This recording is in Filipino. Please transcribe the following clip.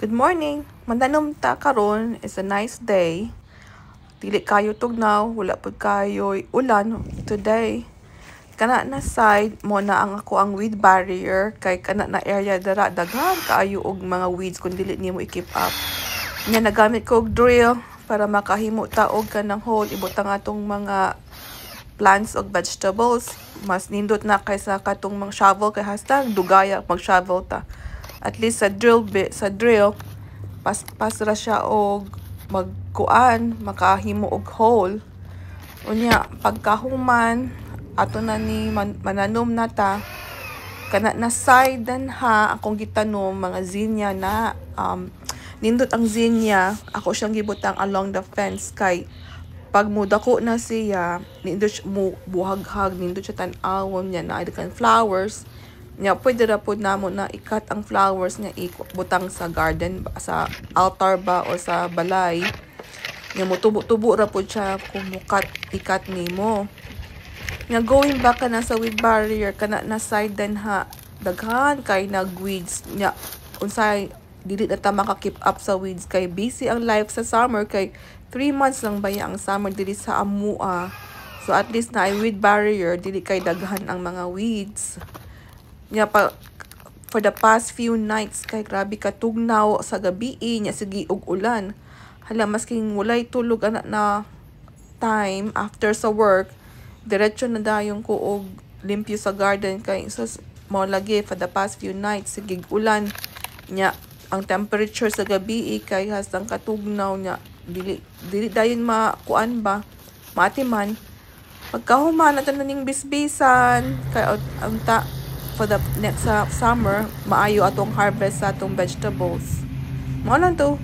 Good morning. Mandanom ta karon is a nice day. Dili kayo tugnaw, wala pud kayo ulan today. Kana na side mo na ako ang weed barrier kay kana na area dara daghan kaayo og mga weeds kung dili nimo i-keep up. Nya nagamit ko og drill para makahimo ta og kanang hole ibutang atong mga plants og vegetables. Mas nindot na kaysa katong mga shovel kay hastang dugaya mag shovel ta. At least sa drill pasra siya og magkuan makahimo og hole. Unya pagkahuman ato na ni mananom na ta kana na side ha akong gitanom mga zinnia na nindot ang zinnia ako siyang gibutang along the fence kay pag mudako na siya nindot mo buhaghag nindot siya tan-awon niya na kan flowers nya pwede ra pud namo na ikat ang flowers nga ibutang sa garden sa altar ba o sa balay nya mo tubo-tubo ra pud siya kung ikat nimo. Nya going back kana sa weed barrier kana na side ha daghan kay nag-weeds nya unsay dili na ta maka-keep up sa weeds kay busy ang life sa summer kay 3 months lang baya ang summer dili sa amua. So at least na ay weed barrier dili kay daghan ang mga weeds. Nya for the past few nights kay grabe ka tugnaw sa gabi nya sige og ulan. Hala masking walay tulog ana na time after sa work diretso na dayon ko og limpyo sa garden kay sus mo lagi for the past few nights sige ulan nya ang temperature sa gabi kay hastang katugnaw nya dili dayon makuan ba matiman pagkahuman nato ning bisbisan kay unta for the next summer maayo atong harvest sa atong vegetables mo lang to.